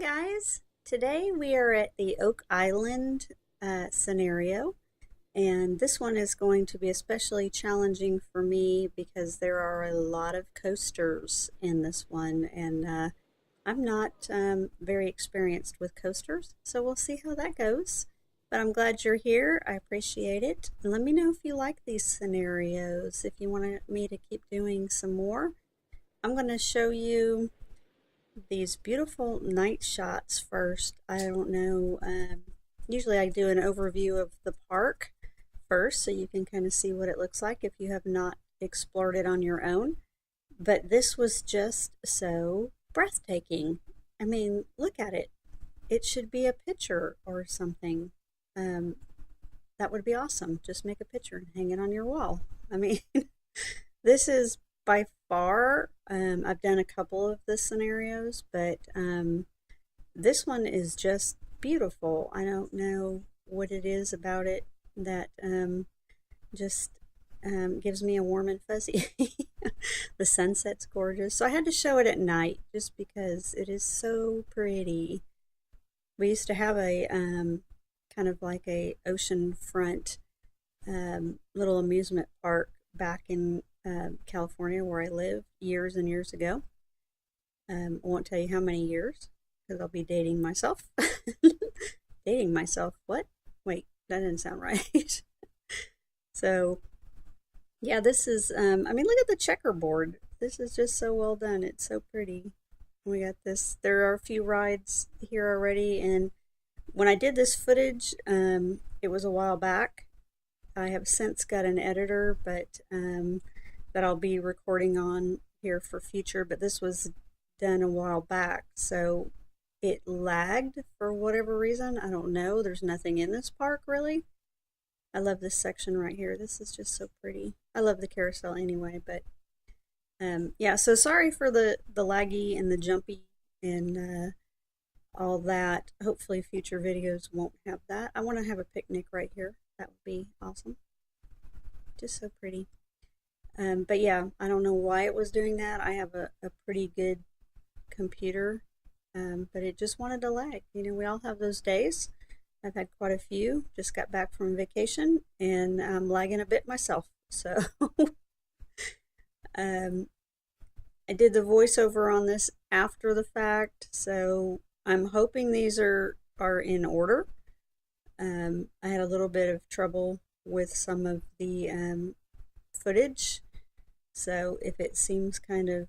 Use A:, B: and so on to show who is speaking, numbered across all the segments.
A: Guys. Today we are at the Oak Island scenario, and this one is going to be especially challenging for me because there are a lot of coasters in this one, and I'm not very experienced with coasters, so we'll see how that goes. But I'm glad you're here. I appreciate it. And let me know if you like these scenarios, if you want me to keep doing some more. I'm going to show you these beautiful night shots first. I don't know, usually I do an overview of the park first so you can kind of see what it looks like if you have not explored it on your own. But this was just so breathtaking. I mean, look at it. It should be a picture or something. Um, that would be awesome. Just make a picture and hang it on your wall. I mean, this is by far, I've done a couple of the scenarios, but this one is just beautiful. I don't know what it is about it that just gives me a warm and fuzzy. The sunset's gorgeous. So I had to show it at night just because it is so pretty. We used to have a kind of like a ocean front little amusement park back in California where I lived years and years ago. I won't tell you how many years because I'll be dating myself. Dating myself? What? Wait, that didn't sound right. So, yeah, this is, I mean, look at the checkerboard. This is just so well done. It's so pretty. We got this. There are a few rides here already. And when I did this footage, it was a while back. I have since got an editor, but that I'll be recording on here for future. But this was done a while back, so it lagged for whatever reason. I don't know. There's nothing in this park really. I love this section right here. This is just so pretty. I love the carousel anyway, but yeah. So sorry for the laggy and the jumpy and all that. Hopefully, future videos won't have that. I want to have a picnic right here. That would be awesome. Just so pretty. But yeah, I don't know why it was doing that. I have a pretty good computer, but it just wanted to lag. You know, we all have those days. I've had quite a few. Just got back from vacation and I'm lagging a bit myself. So um, I did the voiceover on this after the fact, so I'm hoping these are in order. I had a little bit of trouble with some of the footage, so if it seems kind of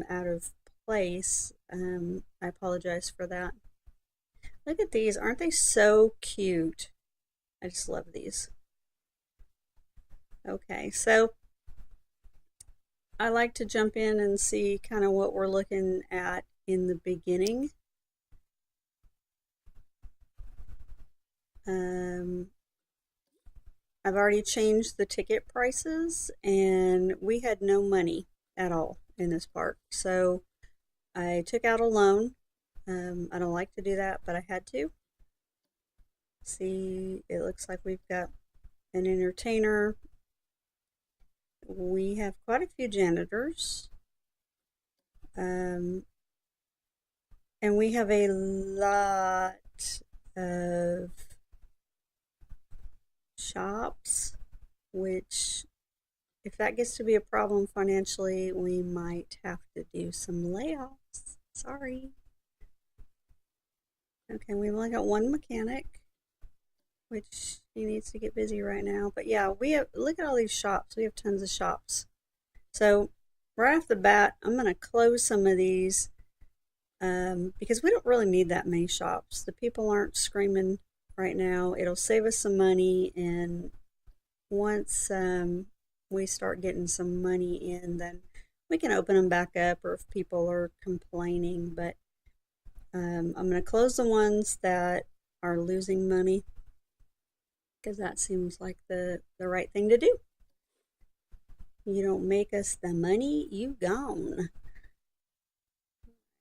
A: out of place, I apologize for that. Look at these. Aren't they so cute? I just love these. Okay, so I like to jump in and see kind of what we're looking at in the beginning. I've already changed the ticket prices, and we had no money at all in this park. So I took out a loan. I don't like to do that, but I had to. See, it looks like we've got an entertainer. We have quite a few janitors. And we have a lot of shops, which if that gets to be a problem financially, we might have to do some layoffs. Sorry. Okay, we've only got one mechanic, which he needs to get busy right now. But yeah, we have, look at all these shops. We have tons of shops. So right off the bat, I'm going to close some of these because we don't really need that many shops. The people aren't screaming right now. It'll save us some money, and once we start getting some money in, then we can open them back up, or if people are complaining. But I'm going to close the ones that are losing money because that seems like the right thing to do. You don't make us the money, you gone.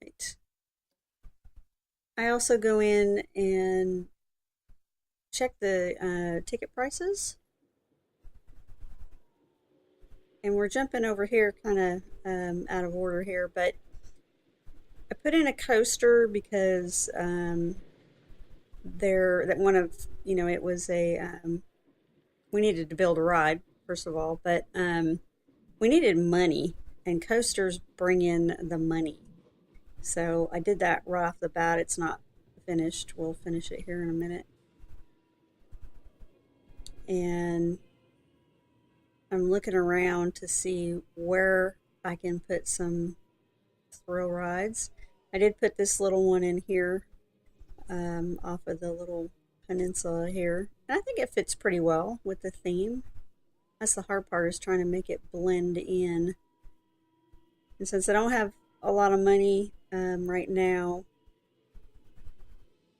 A: Right. I also go in and check the ticket prices. And we're jumping over here kind of out of order here, but I put in a coaster because that one of, it was we needed to build a ride, first of all, but we needed money, and coasters bring in the money. So I did that right off the bat. It's not finished. We'll finish it here in a minute. And I'm looking around to see where I can put some thrill rides. I did put this little one in here off of the little peninsula here. And I think it fits pretty well with the theme. That's the hard part, is trying to make it blend in. And since I don't have a lot of money right now,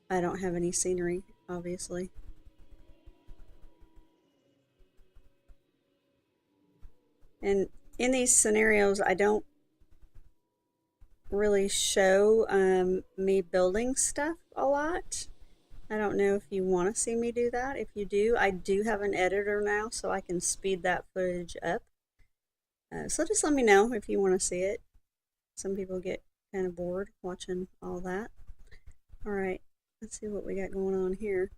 A: I don't have any scenery, obviously. And in these scenarios, I don't really show me building stuff a lot. I don't know if you want to see me do that. If you do, I do have an editor now, so I can speed that footage up. So just let me know if you want to see it. Some people get kind of bored watching all that. All right, let's see what we got going on here.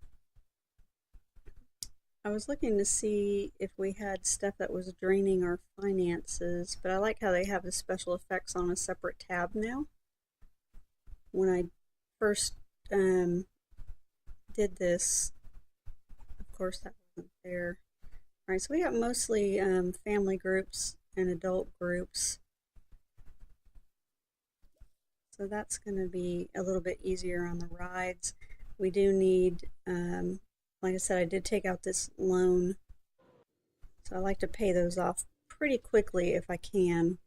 A: I was looking to see if we had stuff that was draining our finances, but I like how they have the special effects on a separate tab now. When I first did this, of course that wasn't there. All right, so we got mostly family groups and adult groups. So that's going to be a little bit easier on the rides. We do need, like I said, I did take out this loan, so I like to pay those off pretty quickly if I can.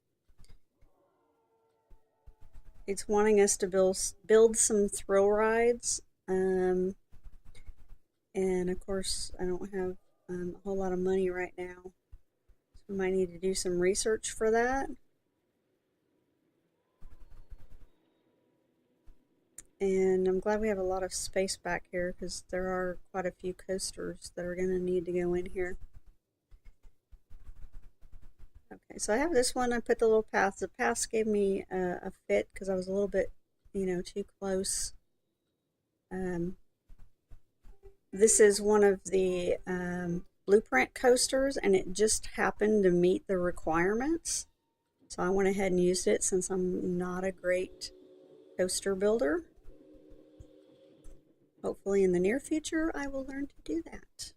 A: It's wanting us to build some thrill rides, and of course I don't have a whole lot of money right now, so we might need to do some research for that. And I'm glad we have a lot of space back here, because there are quite a few coasters that are going to need to go in here. Okay, so I have this one. I put the little paths. The paths gave me a fit because I was a little bit, too close. This is one of the Blueprint coasters, and it just happened to meet the requirements. So I went ahead and used it, since I'm not a great coaster builder. Hopefully in the near future I will learn to do that.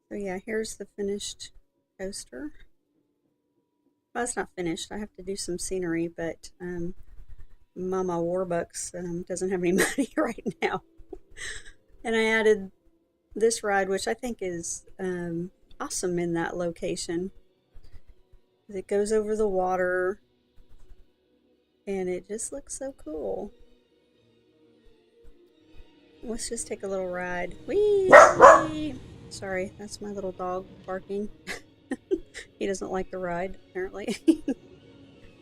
A: So yeah, here's the finished coaster. Well, it's not finished. I have to do some scenery, but Mama Warbucks doesn't have any money right now. And I added this ride, which I think is awesome in that location. It goes over the water, and it just looks so cool. Let's just take a little ride. Whee! Whee! Sorry, that's my little dog barking. He doesn't like the ride, apparently.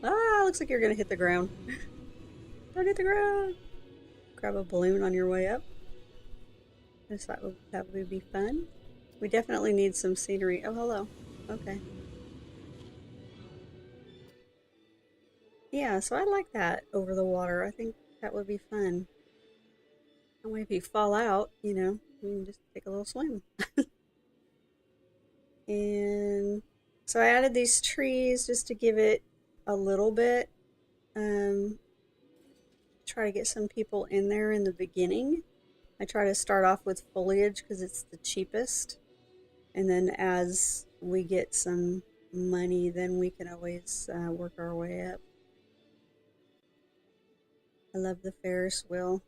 A: Ah, looks like you're gonna hit the ground. Don't hit the ground. Grab a balloon on your way up. I just thought that would be fun. We definitely need some scenery. Oh, hello. Okay. Yeah, so I like that over the water. I think that would be fun. That way, if you fall out, you can just take a little swim. And so I added these trees just to give it a little bit. Try to get some people in there in the beginning. I try to start off with foliage because it's the cheapest. And then as we get some money, then we can always work our way up. I love the Ferris wheel.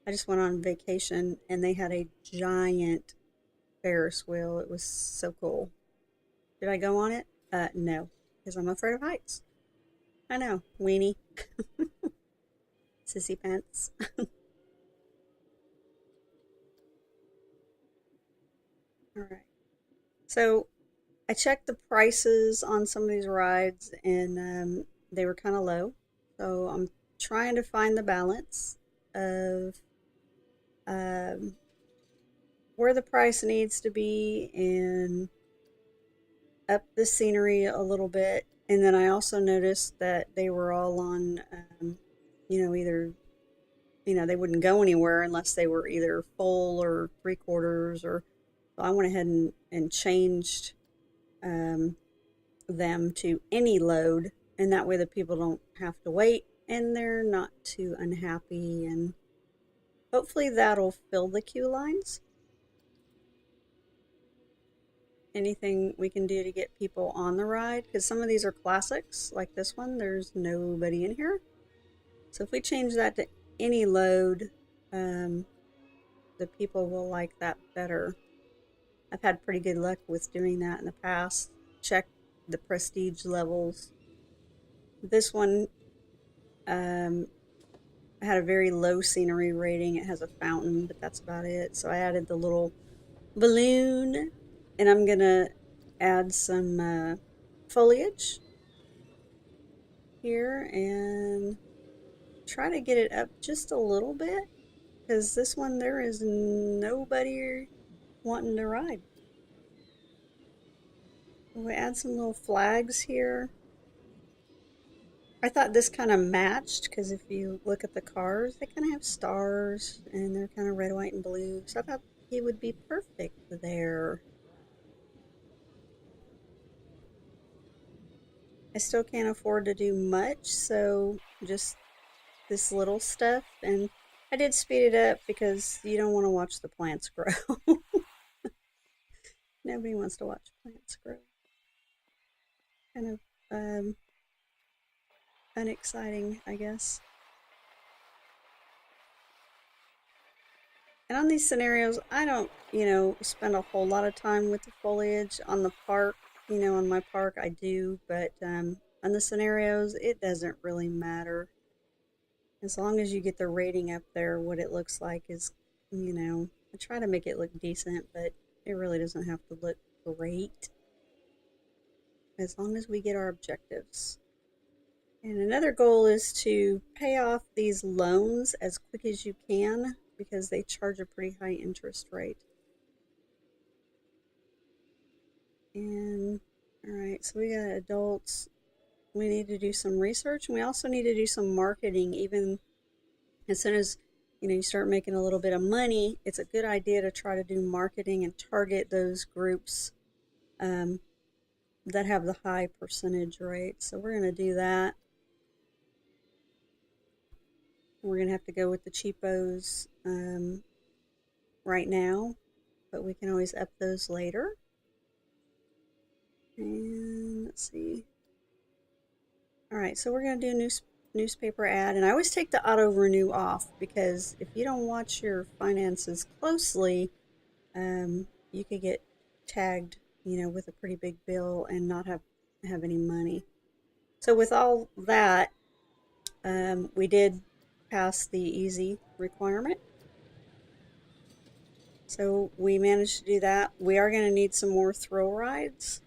A: I just went on vacation and they had a giant Ferris wheel. It was so cool. Did I go on it? No, because I'm afraid of heights. I know, weenie. Sissy pants. All right. So I checked the prices on some of these rides, and they were kind of low. So I'm trying to find the balance of um, where the price needs to be and up the scenery a little bit. And then I also noticed that they were all on, either, they wouldn't go anywhere unless they were either full or three quarters or, so I went ahead and changed um, them to any load. And that way the people don't have to wait and they're not too unhappy. And hopefully that'll fill the queue lines. Anything we can do to get people on the ride, because some of these are classics, like this one, there's nobody in here. So if we change that to any load, um, the people will like that better. I've had pretty good luck with doing that in the past. Check the prestige levels. This one had a very low scenery rating. It has a fountain, but that's about it. So I added the little balloon, and I'm gonna add some foliage here and try to get it up just a little bit, because this one there is nobody wanting to ride. We add some little flags here. I thought this kind of matched because if you look at the cars, they kind of have stars and they're kind of red, white, and blue. So I thought he would be perfect there. I still can't afford to do much, so just this little stuff. And I did speed it up because you don't want to watch the plants grow. Nobody wants to watch plants grow. Kind of unexciting, I guess. And on these scenarios, I don't, spend a whole lot of time with the foliage on the park. On my park, I do, but on the scenarios, it doesn't really matter. As long as you get the rating up there, what it looks like is, I try to make it look decent, but it really doesn't have to look great. As long as we get our objectives. And another goal is to pay off these loans as quick as you can because they charge a pretty high interest rate. And all right, so we got adults. We need to do some research, and we also need to do some marketing. Even as soon as you start making a little bit of money, it's a good idea to try to do marketing and target those groups that have the high percentage rate. So we're going to do that. We're going to have to go with the cheapos right now, but we can always up those later. And let's see. All right, so we're going to do a newspaper ad. And I always take the auto renew off because if you don't watch your finances closely, you could get tagged, with a pretty big bill and not have any money. So with all that, we did pass the easy requirement. So we managed to do that. We are going to need some more thrill rides.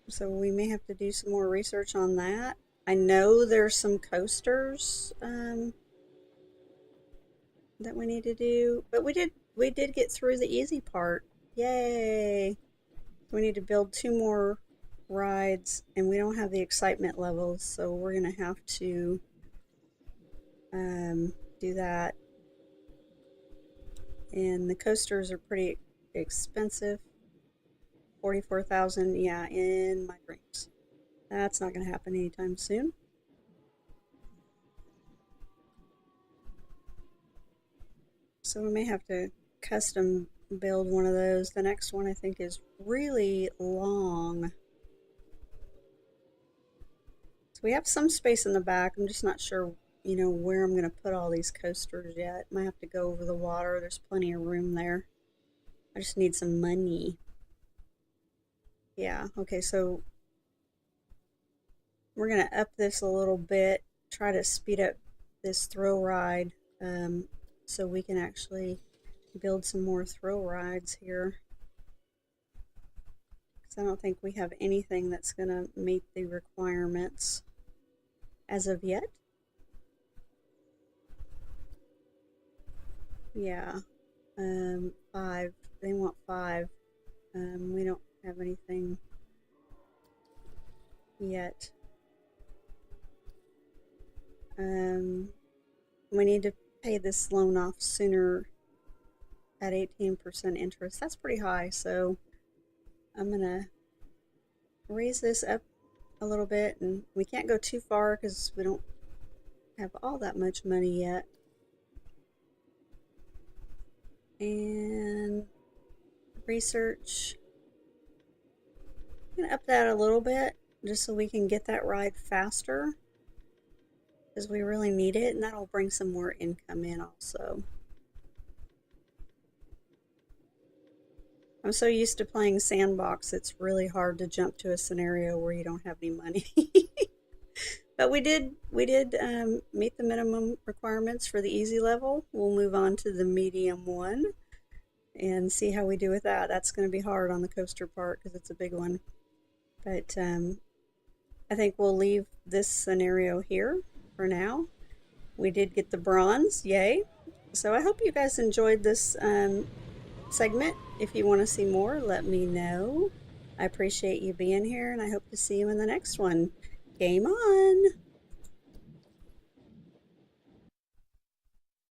A: So we may have to do some more research on that. I know there's some coasters that we need to do, but we did get through the easy part. Yay! We need to build 2 more rides, and we don't have the excitement levels, so we're gonna have to do that. And the coasters are pretty expensive. 44,000, yeah, in my dreams. That's not gonna happen anytime soon. So we may have to custom build one of those. The next one I think is really long. So we have some space in the back. I'm just not sure, where I'm going to put all these coasters yet. Might have to go over the water. There's plenty of room there. I just need some money. Yeah, okay, so we're going to up this a little bit, try to speed up this thrill ride so we can actually build some more thrill rides here. Because I don't think we have anything that's going to meet the requirements as of yet. Yeah, 5. They want 5. We don't have anything yet. We need to pay this loan off sooner at 18% interest. That's pretty high, so I'm gonna raise this up a little bit, and we can't go too far because we don't have all that much money yet. And research, I'm gonna up that a little bit just so we can get that ride faster, because we really need it, and that'll bring some more income in also. I'm so used to playing sandbox, it's really hard to jump to a scenario where you don't have any money. But we did meet the minimum requirements for the easy level. We'll move on to the medium one and see how we do with that. That's going to be hard on the coaster part because it's a big one. But I think we'll leave this scenario here for now. We did get the bronze, yay. So I hope you guys enjoyed this segment. If you want to see more, let me know. I appreciate you being here, and I hope to see you in the next one. Game on!